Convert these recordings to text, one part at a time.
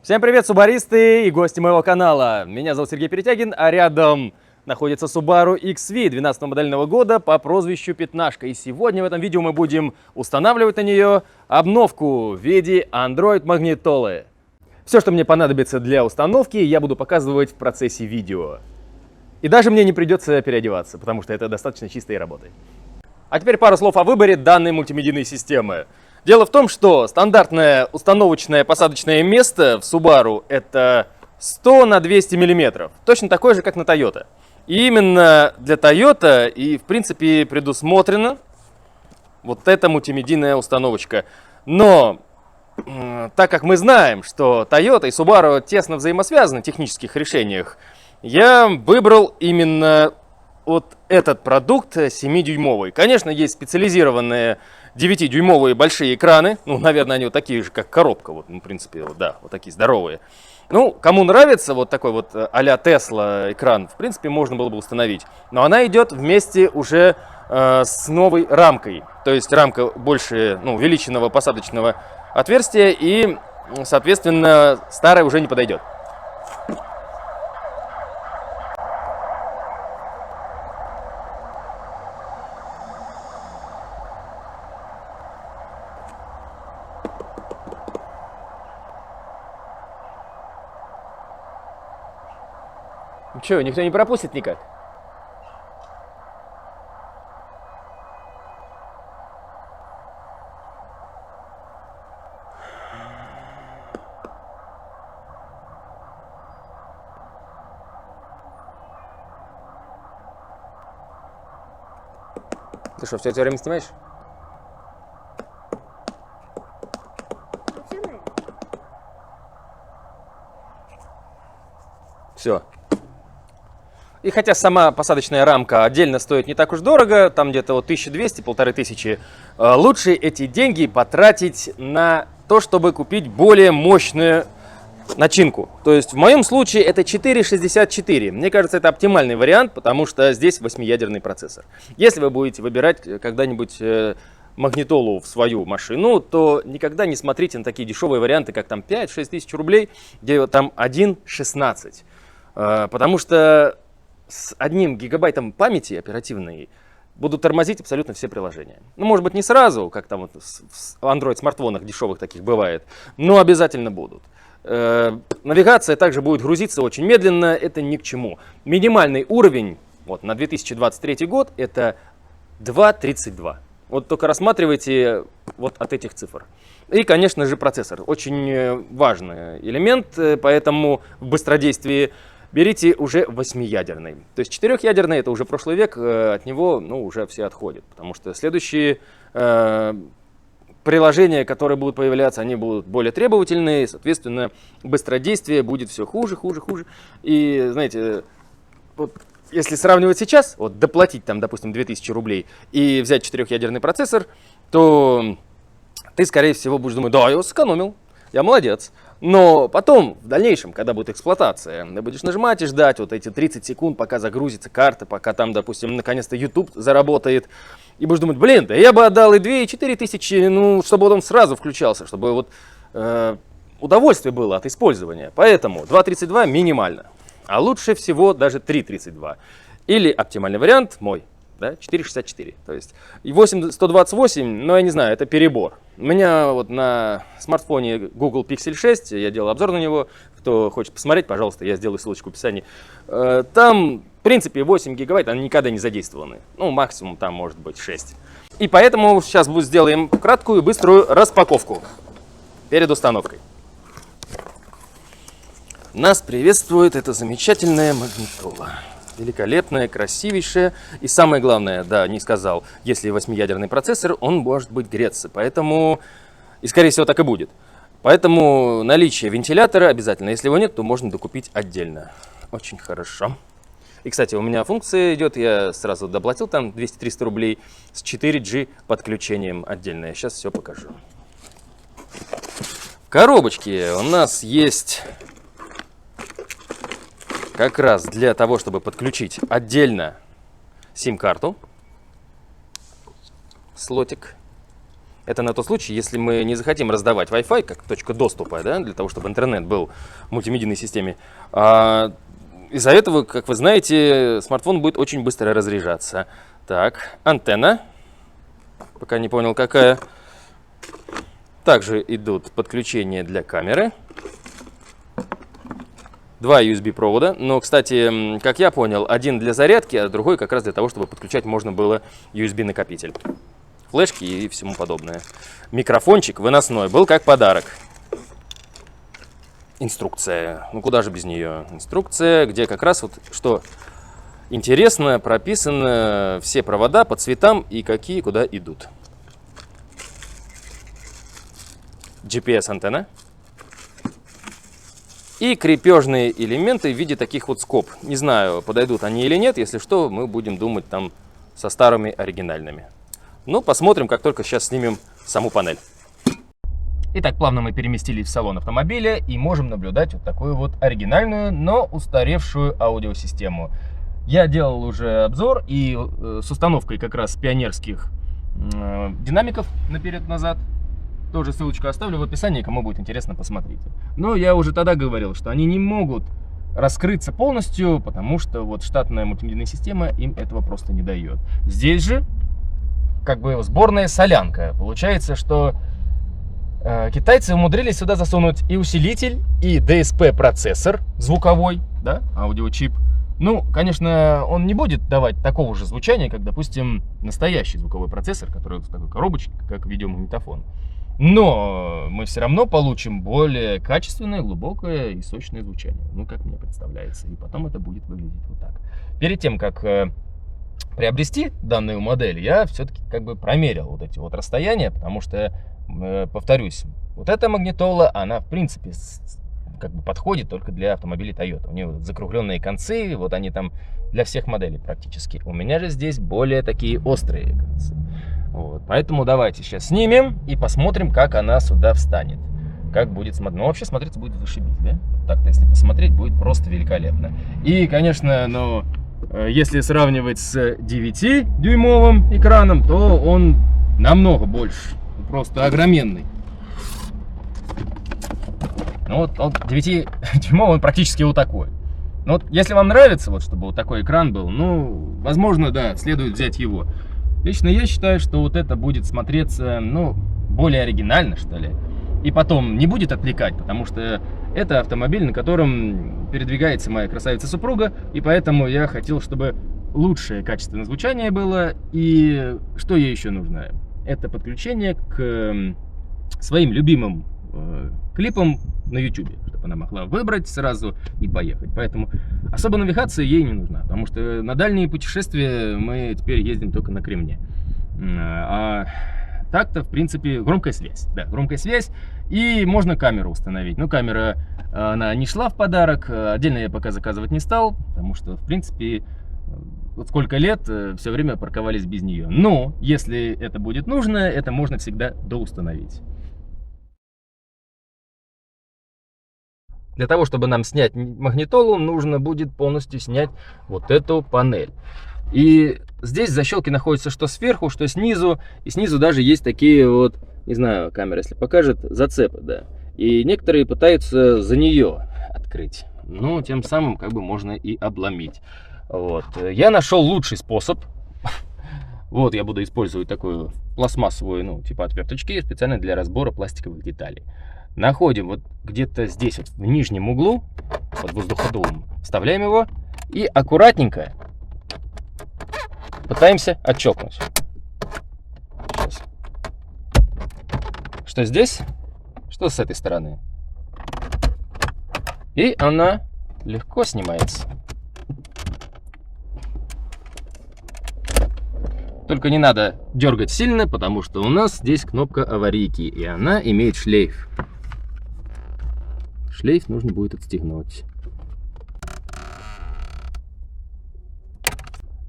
Всем привет, субаристы и гости моего канала. Меня зовут Сергей Перетягин, а рядом находится Subaru XV 12 модельного года по прозвищу Пятнашка. И сегодня в этом видео мы будем устанавливать на нее обновку в виде Android магнитолы. Все, что мне понадобится для установки, я буду показывать в процессе видео. И даже мне не придется переодеваться, потому что это достаточно чистые работы. А теперь пару слов о выборе данной мультимедийной системы. Дело в том, что стандартное установочное посадочное место в Subaru это 100 на 200 мм, точно такое же, как на Toyota. И именно для Toyota и в принципе предусмотрена вот эта мультимедийная установочка. Но так как мы знаем, что Toyota и Subaru тесно взаимосвязаны в технических решениях, я выбрал именно вот этот продукт 7-дюймовый. Конечно, есть специализированные 9-дюймовые большие экраны. Ну, наверное, они вот такие же, как коробка. Вот, ну, в принципе, вот, да, вот такие здоровые. Ну, кому нравится вот такой вот а-ля Tesla экран, в принципе, можно было бы установить. Но она идет вместе уже с новой рамкой. То есть рамка больше, ну, увеличенного посадочного отверстия. И, соответственно, старая уже не подойдет. Че, никто не пропустит никак? Ты что, все это время снимаешь? Все. И хотя сама посадочная рамка отдельно стоит не так уж дорого, там где-то вот 1200-1500, лучше эти деньги потратить на то, чтобы купить более мощную начинку. То есть в моем случае это 464. Мне кажется, это оптимальный вариант, потому что здесь 8-ядерный процессор. Если вы будете выбирать когда-нибудь магнитолу в свою машину, то никогда не смотрите на такие дешевые варианты, как там 5-6 тысяч рублей, где там 1,16. Потому что с 1 гигабайтом памяти оперативной будут тормозить абсолютно все приложения. Ну, может быть, не сразу, как там вот в Android-смартфонах дешевых таких бывает, но обязательно будут. Навигация также будет грузиться очень медленно, это ни к чему. Минимальный уровень вот, на 2023 год это 2.32. Вот только рассматривайте вот от этих цифр. И, конечно же, процессор. Очень важный элемент, поэтому в быстродействии берите уже 8-ядерный. То есть 4-ядерный это уже прошлый век, от него ну, уже все отходят. Потому что следующие приложения, которые будут появляться, они будут более требовательные. Соответственно, быстродействие будет все хуже, хуже, хуже. И, знаете, вот если сравнивать сейчас, вот доплатить там, допустим, 2000 рублей и взять 4-ядерный процессор, то ты, скорее всего, будешь думать, да, я его сэкономил, я молодец. Но потом, в дальнейшем, когда будет эксплуатация, ты будешь нажимать и ждать вот эти 30 секунд, пока загрузится карта, пока там, допустим, наконец-то YouTube заработает. И будешь думать, блин, да я бы отдал и 2, и 4 тысячи, ну, чтобы он сразу включался, чтобы вот удовольствие было от использования. Поэтому 2.32 минимально, а лучше всего даже 3.32. Или оптимальный вариант мой. Да, 4.64, то есть 128, но я не знаю, это перебор. У меня вот на смартфоне Google Pixel 6, я делал обзор на него, кто хочет посмотреть, пожалуйста, я сделаю ссылочку в описании. Там, в принципе, 8 гигабайт, они никогда не задействованы, ну, максимум там может быть 6. И поэтому сейчас сделаем краткую, быструю распаковку перед установкой. Нас приветствует эта замечательная магнитола. Великолепная, красивейшая. И самое главное, да, не сказал, если 8-ядерный процессор, он может быть греться. Поэтому, и скорее всего так и будет. Поэтому наличие вентилятора обязательно. Если его нет, то можно докупить отдельно. Очень хорошо. И, кстати, у меня функция идет, я сразу доплатил там 200-300 рублей с 4G подключением отдельно. Я сейчас все покажу. В коробочке у нас есть как раз для того, чтобы подключить отдельно сим-карту, слотик. Это на тот случай, если мы не захотим раздавать Wi-Fi как точка доступа, да, для того, чтобы интернет был в мультимедийной системе. Из-за этого, как вы знаете, смартфон будет очень быстро разряжаться. Так, антенна. Пока не понял, какая. Также идут подключения для камеры. 2 USB провода. Но, кстати, как я понял, один для зарядки, а другой как раз для того, чтобы подключать можно было USB-накопитель. Флешки и всему подобное. Микрофончик выносной был как подарок. Инструкция. Ну куда же без нее? Инструкция, где как раз вот что интересно, прописаны все провода по цветам и какие куда идут. GPS-антенна. И крепежные элементы в виде таких вот скоб. Не знаю, подойдут они или нет. Если что, мы будем думать там со старыми оригинальными. Ну, посмотрим, как только сейчас снимем саму панель. Итак, плавно мы переместились в салон автомобиля и можем наблюдать вот такую вот оригинальную, но устаревшую аудиосистему. Я делал уже обзор и с установкой как раз пионерских динамиков наперед-назад. Тоже ссылочку оставлю в описании, кому будет интересно, посмотрите. Но я уже тогда говорил, что они не могут раскрыться полностью, потому что вот штатная мультимедийная система им этого просто не дает. Здесь же как бы сборная солянка. Получается, что китайцы умудрились сюда засунуть и усилитель, и DSP-процессор звуковой, да, аудиочип. Ну, конечно, он не будет давать такого же звучания, как, допустим, настоящий звуковой процессор, который в такой коробочке, как видеомагнитофон. Но мы все равно получим более качественное, глубокое и сочное звучание. Ну, как мне представляется. И потом это будет выглядеть вот так. Перед тем, как приобрести данную модель, я все-таки как бы промерил вот эти вот расстояния, потому что, повторюсь, вот эта магнитола, она в принципе как бы подходит только для автомобилей Toyota. У нее вот закругленные концы, вот они там для всех моделей практически. У меня же здесь более такие острые концы. Вот, поэтому давайте сейчас снимем и посмотрим, как она сюда встанет. Как будет смотреться. Ну, вообще смотреться будет зашибись, да? Так-то, если посмотреть, будет просто великолепно. И, конечно, ну, если сравнивать с 9-дюймовым экраном, то он намного больше. Просто огроменный. Ну вот он 9-дюймовый, он практически вот такой. Но вот если вам нравится, вот, чтобы вот такой экран был, ну, возможно, да, следует взять его. Лично я считаю, что вот это будет смотреться, ну, более оригинально, что ли. И потом не будет отвлекать, потому что это автомобиль, на котором передвигается моя красавица-супруга. И поэтому я хотел, чтобы лучшее качественное звучание было. И что ей еще нужно? Это подключение к своим любимым клипам на YouTube, чтобы она могла выбрать сразу и поехать. Поэтому особо навигация ей не нужна, потому что на дальние путешествия мы теперь ездим только на Кремне. А так-то, в принципе, громкая связь. Да, громкая связь. И можно камеру установить. Но камера, она не шла в подарок. Отдельно я пока заказывать не стал, потому что, в принципе, вот сколько лет все время парковались без нее. Но, если это будет нужно, это можно всегда доустановить. Для того, чтобы нам снять магнитолу, нужно будет полностью снять вот эту панель. И здесь защелки находятся что сверху, что снизу. И снизу даже есть такие вот, не знаю, камера если покажет, зацепы, да. И некоторые пытаются за нее открыть. Ну, тем самым как бы можно и обломить. Вот. Я нашел лучший способ. Вот я буду использовать такую пластмассовую, ну, типа отверточки, специально для разбора пластиковых деталей. Находим вот где-то здесь, вот в нижнем углу, под воздуходувом, вставляем его и аккуратненько пытаемся отщелкнуть. Сейчас. Что здесь, что с этой стороны. И она легко снимается. Только не надо дергать сильно, потому что у нас здесь кнопка аварийки, и она имеет шлейф. Шлейф нужно будет отстегнуть.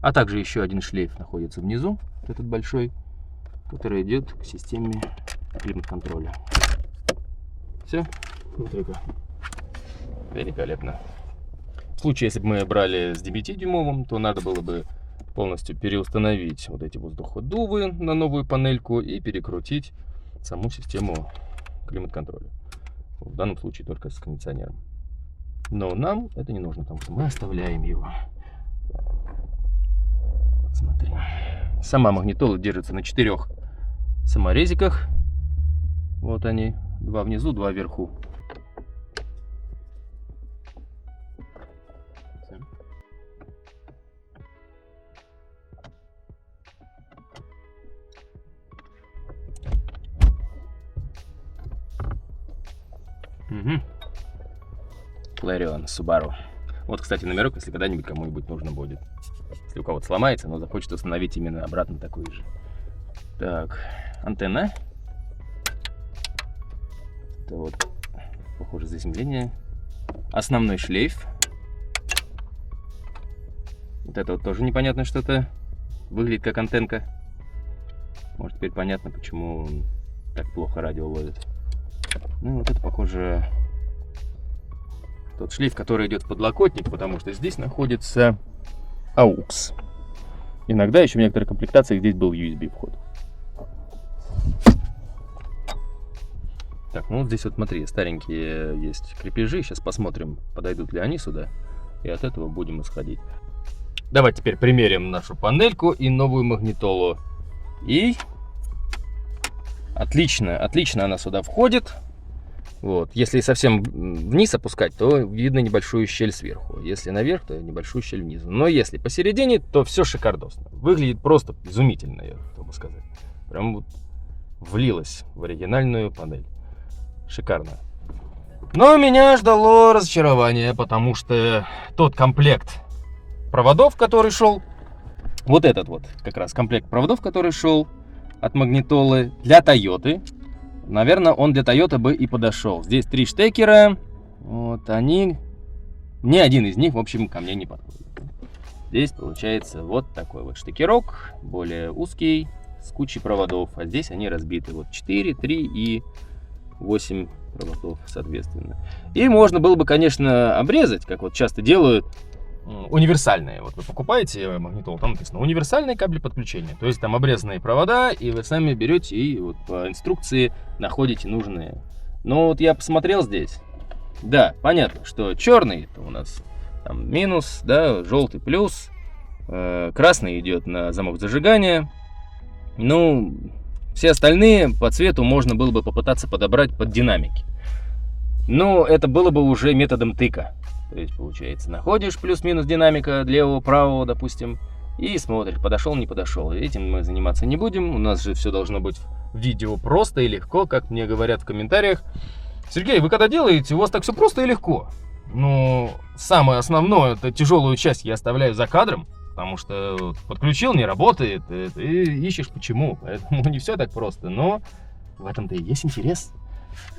А также еще один шлейф находится внизу, этот большой, который идет к системе климат-контроля. Все, только великолепно. В случае, если бы мы брали с 9-дюймовым, то надо было бы полностью переустановить вот эти воздуходувы на новую панельку и перекрутить саму систему климат-контроля. В данном случае только с кондиционером. Но нам это не нужно, потому что мы оставляем его. Смотри. Сама магнитола держится на 4 саморезиках. Вот они. 2 внизу, 2 вверху. Угу. Clarion Subaru. Вот, кстати, номерок, если когда-нибудь кому-нибудь нужно будет. Если у кого-то сломается, но захочет установить именно обратно такой же. Так, антенна. Это вот, похоже, заземление. Основной шлейф. Вот это вот тоже непонятно что-то. Выглядит как антенка. Может, теперь понятно, почему он так плохо радио ловит. Ну, вот это, похоже, тот шлейф, который идет в подлокотник, потому что здесь находится AUX. Иногда еще в некоторых комплектациях здесь был USB вход. Так, ну вот здесь вот смотри, старенькие есть крепежи. Сейчас посмотрим, подойдут ли они сюда. И от этого будем исходить. Давайте теперь примерим нашу панельку и новую магнитолу. И отлично она сюда входит. Вот. Если совсем вниз опускать, то видно небольшую щель сверху. Если наверх, то небольшую щель внизу. Но если посередине, то все шикардосно. Выглядит просто изумительно, я хотел бы сказать. Прям вот влилось в оригинальную панель. Шикарно. Но меня ждало разочарование, потому что тот комплект проводов, который шел, вот этот вот как раз комплект проводов, который шел от магнитолы для Тойоты, наверное, он для Тойоты бы и подошел. Здесь 3 штекера, вот они, ни один из них, в общем, ко мне не подходит. Здесь получается вот такой вот штекерок, более узкий, с кучей проводов, а здесь они разбиты, вот 4, 3 и 8 проводов, соответственно. И можно было бы, конечно, обрезать, как вот часто делают, универсальные. Вот вы покупаете магнитолу, там написано универсальный кабель подключения. То есть там обрезанные провода, и вы сами берете и вот по инструкции находите нужные. Но вот я посмотрел здесь. Да, понятно, что черный это у нас там минус, да, желтый плюс, красный идет на замок зажигания. Ну, все остальные по цвету можно было бы попытаться подобрать под динамики. Но это было бы уже методом тыка. То есть, получается, находишь плюс-минус динамика левого-правого, допустим, и смотришь, подошел, не подошел. Этим мы заниматься не будем. У нас же все должно быть в видео просто и легко, как мне говорят в комментариях. Сергей, вы когда делаете, у вас так все просто и легко. Но самое основное, это тяжелую часть я оставляю за кадром, потому что подключил, не работает, и ищешь почему. Поэтому не все так просто, но в этом-то и есть интерес.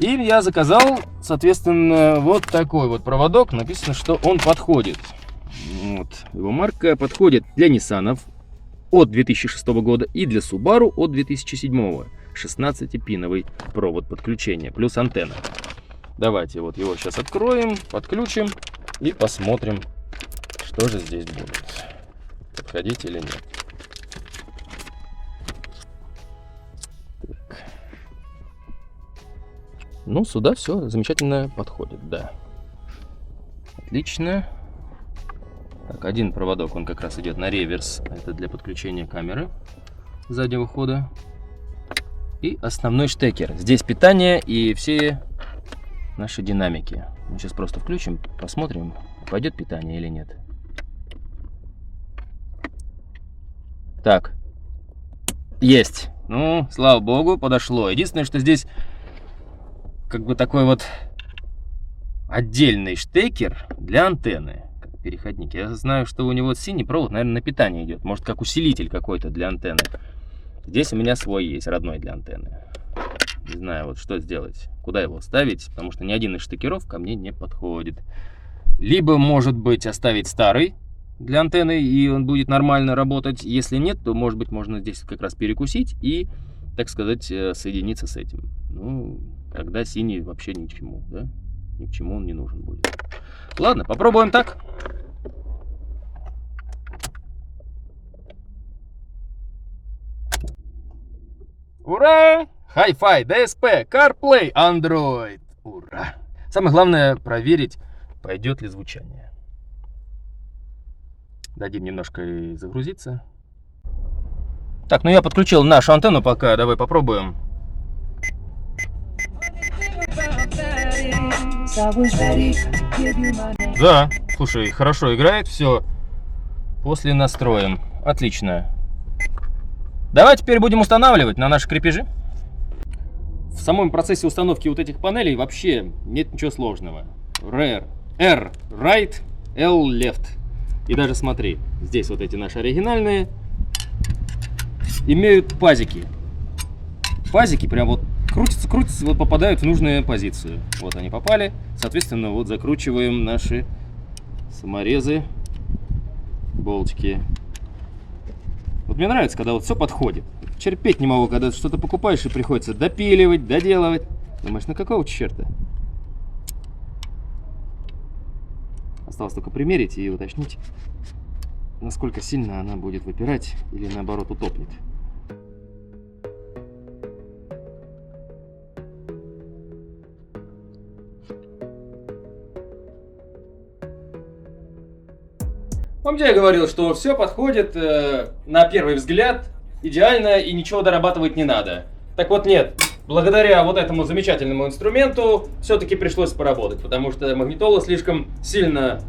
И я заказал, соответственно, вот такой вот проводок. Написано, что он подходит. Вот. Его марка подходит для Ниссанов от 2006 года и для Subaru от 2007. 16-пиновый провод подключения, плюс антенна. Давайте вот его сейчас откроем, подключим и посмотрим, что же здесь будет. Подходить или нет. Так. Ну, сюда все замечательно подходит, да. Отлично. Так, один проводок, он как раз идет на реверс. Это для подключения камеры заднего хода. И основной штекер. Здесь питание и все наши динамики. Мы сейчас просто включим, посмотрим, пойдет питание или нет. Так, есть. Ну, слава богу, подошло. Единственное, что здесь как бы такой вот отдельный штекер для антенны, как переходник. Я знаю, что у него синий провод, наверное, на питание идет. Может, как усилитель какой-то для антенны. Здесь у меня свой есть, родной для антенны. Не знаю, вот что сделать, куда его ставить, потому что ни один из штекеров ко мне не подходит. Либо, может быть, оставить старый для антенны, и он будет нормально работать. Если нет, то, может быть, можно здесь как раз перекусить и, так сказать, соединиться с этим. Ну, тогда синий вообще ни к чему, да? Ни к чему он не нужен будет. Ладно, попробуем так. Ура! Hi-Fi, DSP, CarPlay, Android. Ура! Самое главное проверить, пойдет ли звучание. Дадим немножко и загрузиться. Так, ну я подключил нашу антенну пока, давай попробуем. Да, слушай, хорошо играет, все. После настроим. Отлично. Давай теперь будем устанавливать на наши крепежи. В самом процессе установки вот этих панелей вообще нет ничего сложного. R right, L left. И даже смотри, здесь вот эти наши оригинальные имеют пазики. Пазики прям вот крутятся, вот попадают в нужную позицию. Вот они попали. Соответственно, вот закручиваем наши саморезы, болтики. Вот мне нравится, когда вот все подходит. Терпеть не могу, когда что-то покупаешь и приходится допиливать, доделывать. Думаешь, ну какого черта? Осталось только примерить и уточнить, насколько сильно она будет выпирать или наоборот утопнет. Помните, я говорил, что все подходит на первый взгляд идеально и ничего дорабатывать не надо. Так вот нет, благодаря вот этому замечательному инструменту все-таки пришлось поработать, потому что магнитола слишком сильно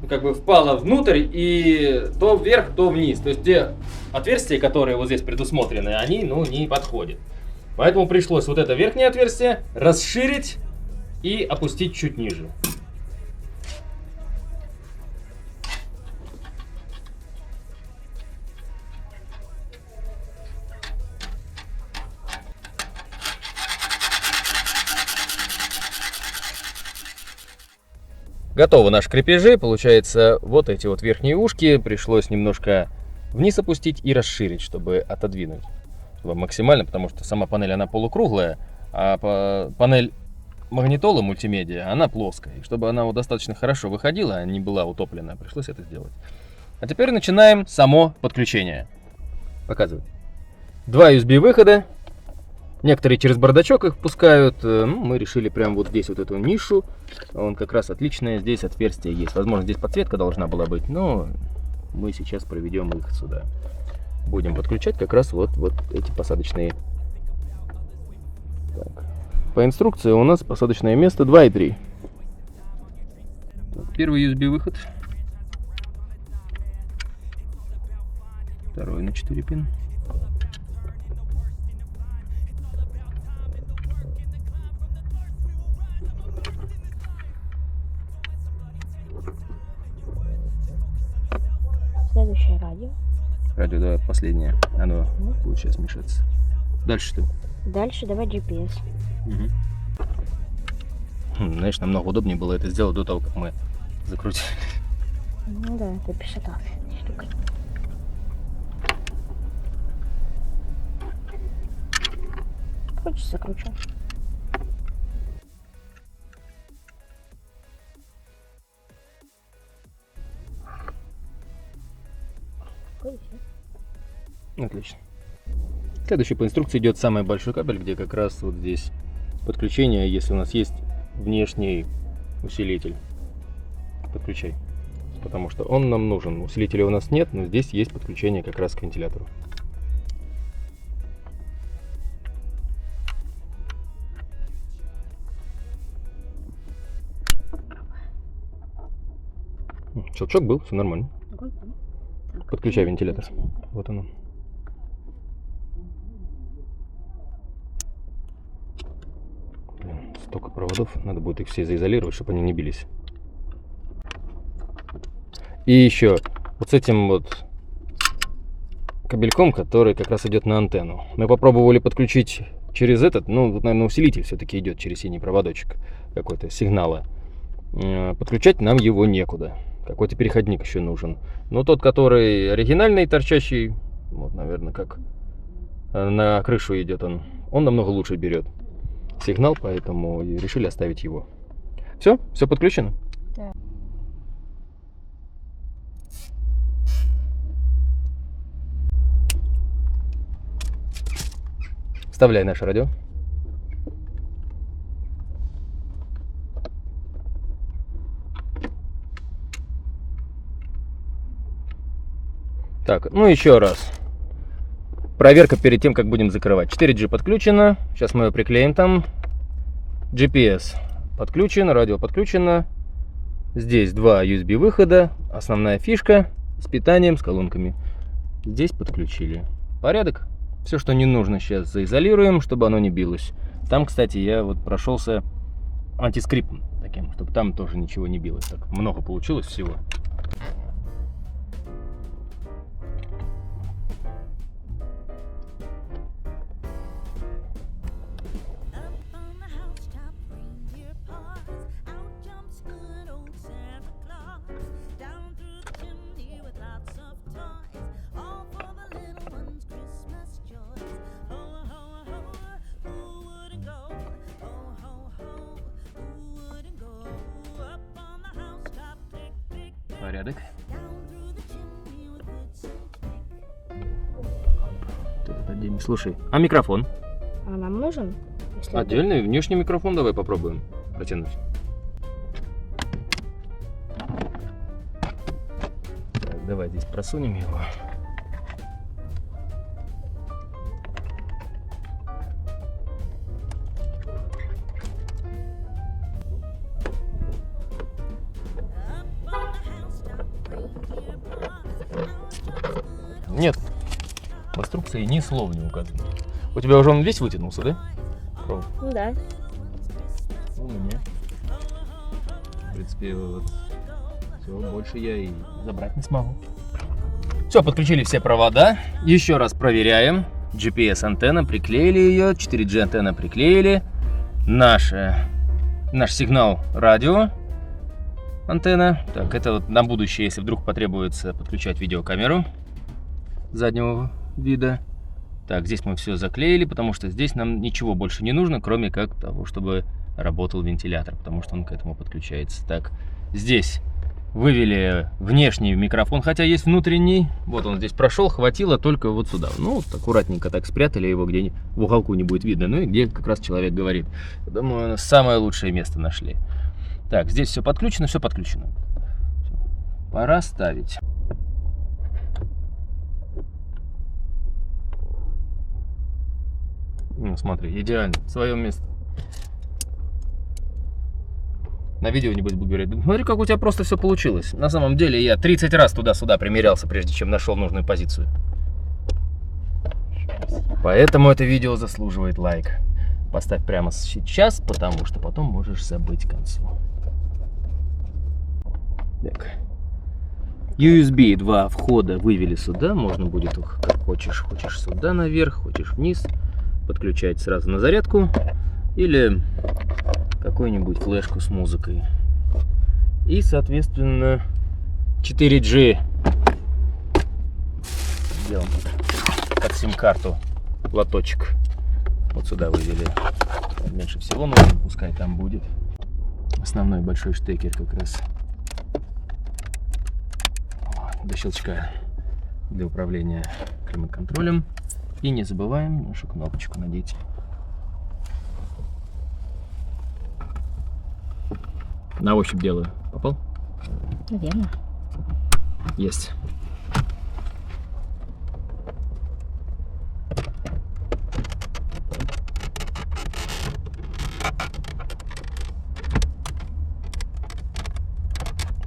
как бы впала внутрь и то вверх, то вниз. То есть те отверстия, которые вот здесь предусмотрены, они не подходят. Поэтому пришлось вот это верхнее отверстие расширить и опустить чуть ниже. Готовы наши крепежи. Получается, вот эти вот верхние ушки пришлось немножко вниз опустить и расширить, чтобы отодвинуть. Чтобы максимально, потому что сама панель, она полукруглая, а панель магнитолы мультимедиа, она плоская. И чтобы она вот достаточно хорошо выходила, а не была утоплена, пришлось это сделать. А теперь начинаем само подключение. Показывай. Два USB выхода. Некоторые через бардачок их пускают, мы решили прям вот здесь вот эту нишу, он как раз отличное, здесь отверстие есть. Возможно, здесь подсветка должна была быть, но мы сейчас проведем их сюда. Будем подключать как раз вот эти посадочные. Так. По инструкции у нас посадочное место 2,3. Первый USB выход. Второй на 4 пин. Следующее радио. Радио, да, последнее. Оно будет сейчас мешаться. Дальше что? Дальше давай GPS. Знаешь, намного удобнее было это сделать до того, как мы закрутили. Ну да, это пишета штука. Хочешь, закручу. Отлично. Следующий по инструкции идет самый большой кабель, где как раз вот здесь подключение, если у нас есть внешний усилитель. Подключай. Потому что он нам нужен. Усилителя у нас нет, но здесь есть подключение как раз к вентилятору. Щелчок был, все нормально. Подключай вентилятор. Вот оно. Блин, столько проводов. Надо будет их все заизолировать, чтобы они не бились. И еще вот с этим вот кабельком, который как раз идет на антенну. Мы попробовали подключить через этот, вот, наверное, усилитель все-таки идет через синий проводочек какой-то сигнала. Подключать нам его некуда. Какой-то переходник еще нужен. Но тот, который оригинальный, торчащий, вот, наверное, как на крышу идет он намного лучше берет сигнал, поэтому решили оставить его. Все подключено? Да. Вставляй наше радио. Так, ну еще раз. Проверка перед тем, как будем закрывать. 4G подключено. Сейчас мы ее приклеим там. GPS подключен, радио подключено. Здесь 2 USB выхода. Основная фишка с питанием, с колонками. Здесь подключили. Порядок. Все, что не нужно, сейчас заизолируем, чтобы оно не билось. Там, кстати, я вот прошелся антискриптом таким, чтобы там тоже ничего не билось. Так много получилось всего. Порядок. Слушай, а микрофон? А нам нужен? Если Отдельный внешний микрофон давай попробуем протянуть. Так, давай здесь просунем его. Нет, в инструкции ни слова не указано. У тебя уже он весь вытянулся, да? Провод. Ну да. У меня. В принципе, вот все, больше я и забрать не смогу. Все, подключили все провода. Еще раз проверяем. GPS антенна, приклеили ее. 4G антенна приклеили. Наш сигнал радио антенна. Так, это вот на будущее, если вдруг потребуется подключать видеокамеру заднего вида. Так, здесь мы все заклеили, потому что здесь нам ничего больше не нужно, кроме как того, чтобы работал вентилятор, потому что он к этому подключается. Так, здесь вывели внешний микрофон, хотя есть внутренний. Вот он здесь прошел, хватило только вот сюда. Ну, вот аккуратненько так спрятали его, где в уголку не будет видно. Ну и где как раз человек говорит. Думаю, самое лучшее место нашли. Так, здесь все подключено, все подключено. Пора ставить. Ну, смотри, идеально, в своем месте. На видео небось буду говорить, смотри, как у тебя просто все получилось. На самом деле я 30 раз туда-сюда примерялся, прежде чем нашел нужную позицию. Поэтому это видео заслуживает лайк. Поставь прямо сейчас, потому что потом можешь забыть к концу. Так. USB 2 входа вывели сюда. Можно будет их как хочешь. Хочешь сюда наверх, хочешь вниз. Подключать сразу на зарядку. Или какую-нибудь флешку с музыкой. И, соответственно, 4G. Сделаем как сим-карту. Лоточек. Вот сюда вывели. Меньше всего нужно, пускай там будет. Основной большой штекер как раз. До щелчка для управления климат-контролем. И не забываем нашу кнопочку надеть. На ощупь делаю. Попал? Наверное. Есть.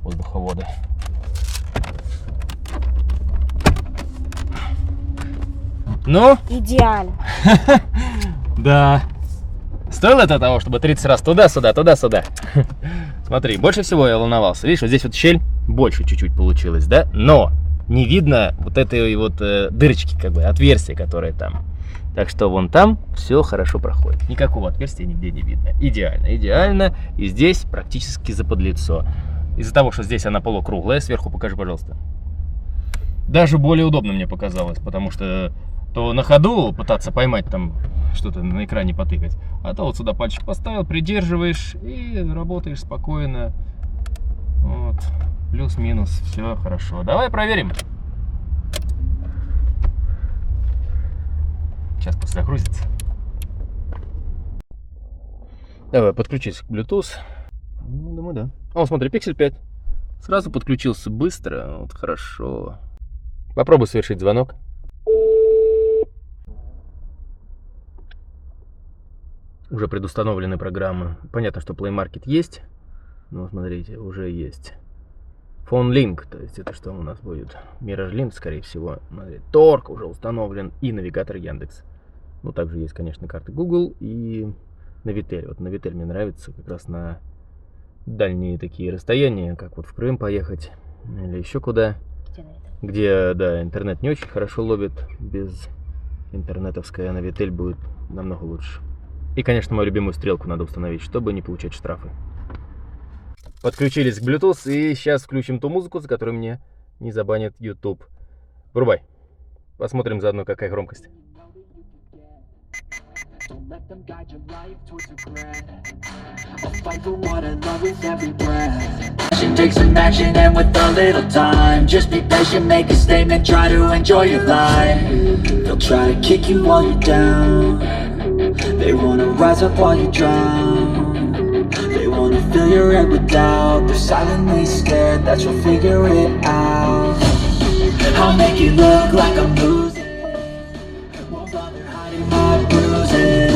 Воздуховоды. Ну? Идеально. Да. Стоило это того, чтобы 30 раз туда-сюда, туда-сюда? Смотри, больше всего я волновался. Видишь, вот здесь вот щель больше чуть-чуть получилась, да? Но не видно вот этой вот дырочки, как бы, отверстия, которые там. Так что вон там все хорошо проходит. Никакого отверстия нигде не видно. Идеально, идеально. И здесь практически заподлицо. Из-за того, что здесь она полукруглая, сверху покажи, пожалуйста. Даже более удобно мне показалось, потому что то на ходу пытаться поймать там что-то на экране потыкать, а то вот сюда пальчик поставил, придерживаешь и работаешь спокойно. Вот, плюс-минус, все хорошо. Давай проверим. Сейчас пусть загрузится. Давай, подключись к Bluetooth. Ну, думаю, да. О, смотри, Pixel 5. Сразу подключился быстро, вот хорошо. Попробуй совершить звонок. Уже предустановлены программы. Понятно, что Play Market есть. Но смотрите, уже есть. Phone Link, то есть это что у нас будет? Mirage Link, скорее всего. Смотрите, Торг уже установлен и навигатор Яндекс. Ну, также есть, конечно, карты Google и Navitel. Вот Navitel мне нравится как раз на дальние такие расстояния, как вот в Крым поехать или еще куда. Где, да, интернет не очень хорошо ловит. Без интернетовская Navitel будет намного лучше. И, конечно, мою любимую стрелку надо установить, чтобы не получать штрафы. Подключились к Bluetooth, и сейчас включим ту музыку, за которую мне не забанит YouTube. Врубай. Посмотрим заодно, какая громкость. Don't let them guide your life towards regret. I'll fight for what I love with every breath. Take some action and with a little time. Just be patient, make a statement, try to enjoy your life. They'll try to kick you while you're down. They wanna rise up while you drown. They wanna fill your head with doubt. They're silently scared that you'll figure it out. I'll make it look like I'm losing. Won't bother hiding my bruises.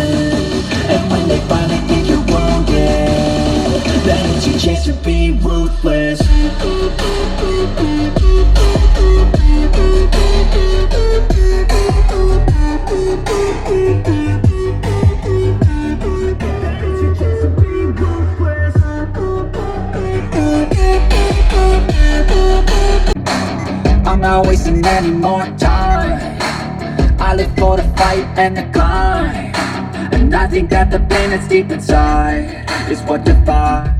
And when they finally think you're wounded, then it's your chance to be ruthless. I'm not wasting any more time. I live for the fight and the climb. And I think that the pain that's deep inside is what defines.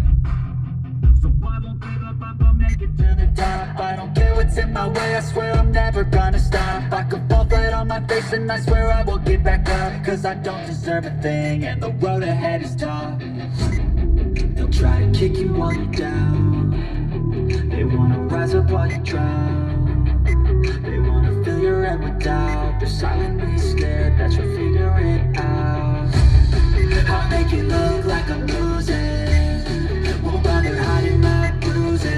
So I won't give up, I'll make it to the top. I don't care what's in my way, I swear I'm never gonna stop. I could fall flat on my face and I swear I will get back up. Cause I don't deserve a thing and the road ahead is tough. They'll try to kick you while you're down. They wanna rise up while you drown. They wanna fill your head with doubt. They're silently scared that you'll figure it out. I'll make it look like I'm losing. Won't bother hiding my bruises.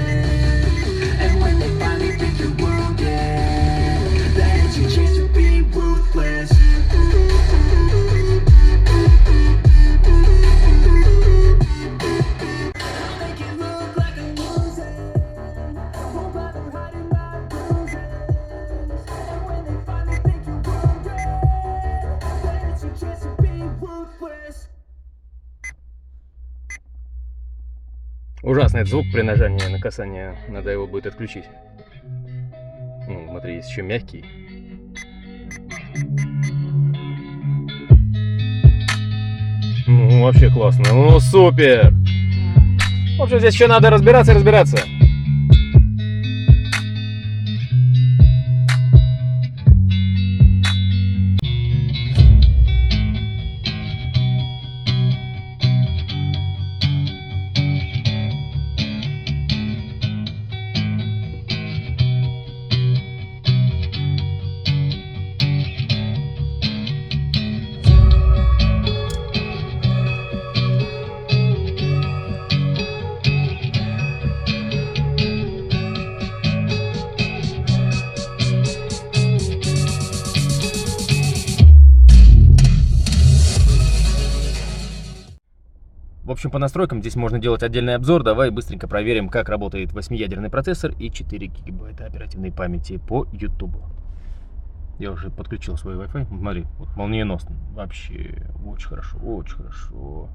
And when they finally think you're wounded, then it's your chance to be ruthless. I'll make it look like I'm losing. Won't bother hiding my bruises. And when they finally think you're wounded, then it's your chance to be ruthless. Ужасный звук при нажании на касание. Надо его будет отключить. Ну, смотри, есть еще мягкий. Ну, вообще классно. Ну, супер! В общем, здесь еще надо разбираться и разбираться. В общем, по настройкам здесь можно делать отдельный обзор. Давай быстренько проверим, как работает 8-ядерный процессор и 4 гигабайта оперативной памяти по YouTube. Я уже подключил свой Wi-Fi. Смотри, вот молниеносно. Вообще очень хорошо, очень хорошо.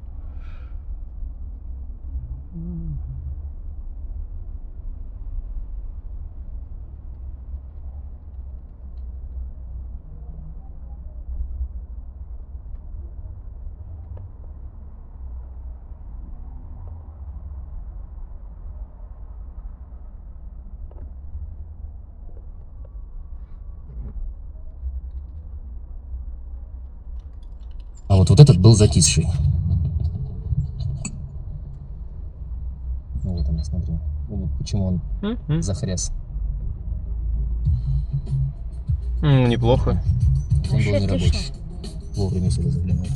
А вот этот был закисший. Ну, вот он, смотри. Ну, вот почему он захряс. Неплохо. Он был не рабочий. Вовремя сюда заглянул.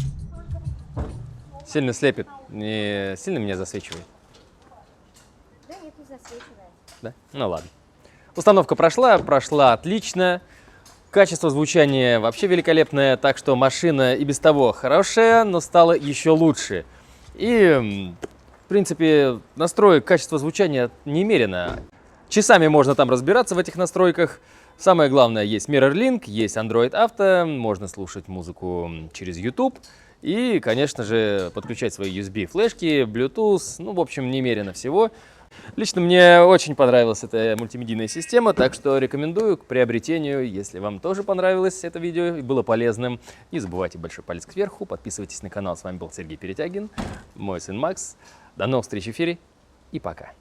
Сильно слепит. Не сильно меня засвечивает. Да нет, не засвечивает. Да? Ну ладно. Установка прошла отлично. Качество звучания вообще великолепное, так что машина и без того хорошая, но стала еще лучше. И, в принципе, настроек качества звучания немерено. Часами можно там разбираться в этих настройках. Самое главное, есть MirrorLink, есть Android Auto, можно слушать музыку через YouTube. И, конечно же, подключать свои USB-флешки, Bluetooth, ну, в общем, немерено всего. Лично мне очень понравилась эта мультимедийная система, так что рекомендую к приобретению. Если вам тоже понравилось это видео и было полезным, не забывайте большой палец кверху, подписывайтесь на канал. С вами был Сергей Перетягин, мой сын Макс. До новых встреч в эфире и пока.